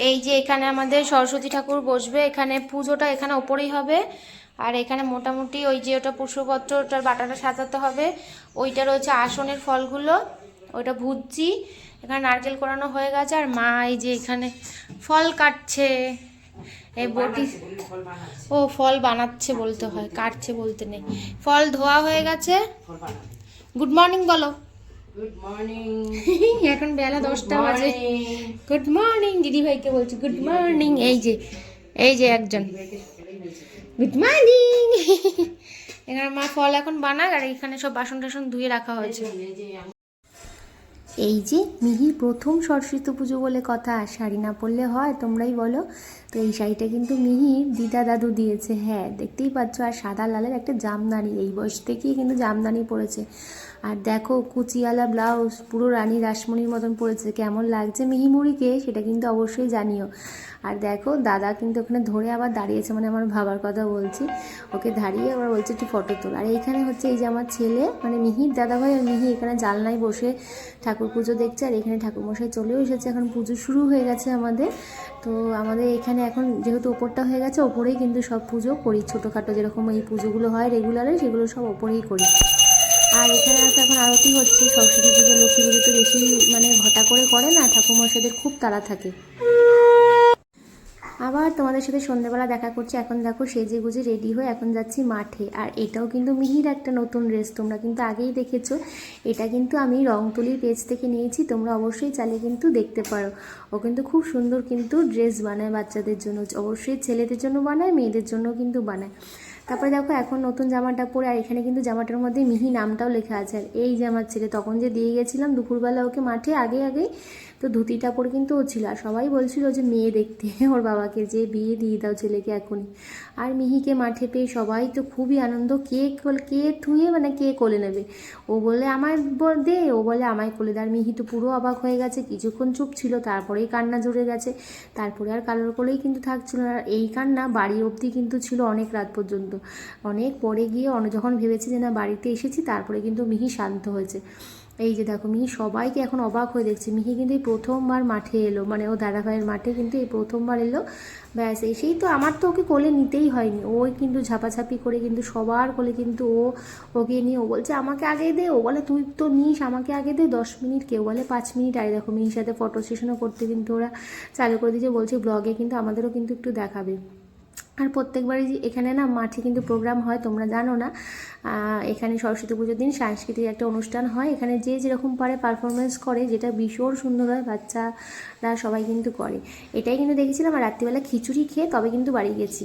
এই যে এখানে আমাদের সরস্বতী ঠাকুর বসবে, এখানে পুজোটা এখানে ওপরেই হবে। আর এখানে মোটামুটি ওই যে ওটা পুষ্পপত্র, ওটার বাটাটা সাজাতে হবে। ওইটা রয়েছে আসনের ফলগুলো, ওইটা ভুজছি। এখানে নারকেল কোরানো হয়ে গেছে, আর মা এই যে এখানে ফল কাটছে। এই বটি, ও ফল বানাচ্ছে বলতে হয়, কাটছে বলতে নেই। ফল ধোয়া হয়ে গেছে। গুড মর্নিং বলো। Good morning. এখন বেলা 10টা বাজে। গুড মর্নিং দিদি ভাইকে বলছি গুড মর্নিং। এই যে একজন গুড মর্নিং। এখানে মা ফল এখন বানাক, আর এখানে সব বাসন টাসন ধুয়ে রাখা হয়েছে। এই যে মিহির প্রথম সরস্বতী পুজো বলে কথা, শাড়ি না পরলে হয় তোমরাই বলো। তো এই শাড়িটা কিন্তু মিহির দিদা দাদু দিয়েছে, হ্যাঁ দেখতেই পাচ্ছ। আর সাদা লালের একটা জামদানি, এই বয়স থেকেই কিন্তু জামদানি পরেছে। আর দেখো কুচিওয়ালা ব্লাউজ, পুরো রানী রাসমণির মতন পরেছে। কেমন লাগছে মিহিমুড়িকে সেটা কিন্তু অবশ্যই জানিও। আর দেখো দাদা কিন্তু ওখানে ধরে আবার দাঁড়িয়েছে, মানে আমার ভাবার কথা বলছি, ওকে দাঁড়িয়ে আবার বলছে একটু ফটো তোল। আর এইখানে হচ্ছে এই যে আমার ছেলে, মানে মিহির দাদাভাই আর মিহি এখানে জানলায় বসে ঠাকুর পুজো দেখছে। আর এখানে ঠাকুরমশাই চলেও এসেছে, এখন পুজো শুরু হয়ে গেছে আমাদের। তো আমাদের এখানে এখন যেহেতু ওপরটা হয়ে গেছে, ওপরেই কিন্তু সব পুজো করি, ছোটোখাটো যেরকম এই পুজোগুলো হয় রেগুলারে, সেগুলো সব ওপরেই করি। আর এখানে তো এখন আরতি হচ্ছে। সরস্বতী পুজো লক্ষ্মী পুজো তো বেশি মানে ঘটা করে না, ঠাকুরমশাইদের খুব তাড়া থাকে। আবার তোমাদের সাথে সন্ধ্যেবেলা দেখা করছি। এখন দেখো সেজে গুজে রেডি হয়ে এখন যাচ্ছি মাঠে। আর এটাও কিন্তু মিহির একটা নতুন ড্রেস, তোমরা কিন্তু আগেই দেখেছো। এটা কিন্তু আমি রংতুলির পেজ থেকে নিয়েছি, তোমরা অবশ্যই চাইলে কিন্তু দেখতে পারো। ও কিন্তু খুব সুন্দর কিন্তু ড্রেস বানায় বাচ্চাদের জন্য, অবশ্যই ছেলেদের জন্য বানায়, মেয়েদের জন্য কিন্তু বানায়। তারপরে দেখো এখন নতুন জামাটা পরে, আর এখানে কিন্তু জামাটার মধ্যে মিহি নামটাও লেখা আছে। আর এই যে আমার ছেলে, তখন যে দিয়ে গেছিলাম দুপুরবেলা ওকে মাঠে আগেই, তো ধুতিটা পরে কিন্তু ও ছিল। আর সবাই বলছিল যে মেয়ে দেখতে ওর বাবাকে, যে বিয়ে দিয়ে দাও ছেলেকে এখনই। আর মিহিকে মাঠে পেয়ে সবাই তো খুবই আনন্দ, কে থুয়ে মানে কে কোলে নেবে। ও বলে আমায় দে, ও বলে আমায় কোলে দে। আর মিহি তো পুরো অবাক হয়ে গেছে, কিছুক্ষণ চুপ ছিল, তারপরেই কান্না জুড়ে গেছে। তারপরে আর কারোর কোলেই কিন্তু থাকছিল না। আর এই কান্না বাড়ি অবধি কিন্তু ছিল অনেক রাত পর্যন্ত। অনেক পরে গিয়ে যখন ভেবেছি যে না বাড়িতে এসেছি, তারপরে কিন্তু মিহি শান্ত হয়েছে। এই যে দেখো মিহি সবাইকে এখন অবাক হয়ে দেখছে। মিহি কিন্তু এই প্রথমবার মাঠে এলো, মানে ও দাদাভাইয়ের মাঠে কিন্তু এই প্রথমবার এলো। ব্যাস এসেই তো আমার তো ওকে কোলে নিতেই হয়নি, ওই কিন্তু ঝাপাঝাপি করে কিন্তু সবার কোলে কিন্তু ওকে নিয়ে, ও বলছে আমাকে আগে দে, ও বলে তুই তো নিস, আমাকে আগে দে। 10 মিনিট, কেউ বলে 5 মিনিট। আর দেখো মিহির সাথে ফটো সেশনও করতে কিন্তু ওরা চালু করে দিয়েছে, বলছে ব্লগে কিন্তু আমাদেরও কিন্তু একটু দেখাবে। আর প্রত্যেকবারই যে এখানে না মাঠে কিন্তু প্রোগ্রাম হয়, তোমরা জানো না। এখানে সরস্বতী পুজোর দিন সাংস্কৃতিক একটা অনুষ্ঠান হয়, এখানে যে যেরকম পারে পারফরমেন্স করে, যেটা ভীষণ সুন্দর হয়, বাচ্চারা সবাই কিন্তু করে। এটাই কিন্তু দেখেছিলাম। আর রাত্রিবেলা খিচুড়ি খেয়ে তবে কিন্তু বাড়ি গেছি।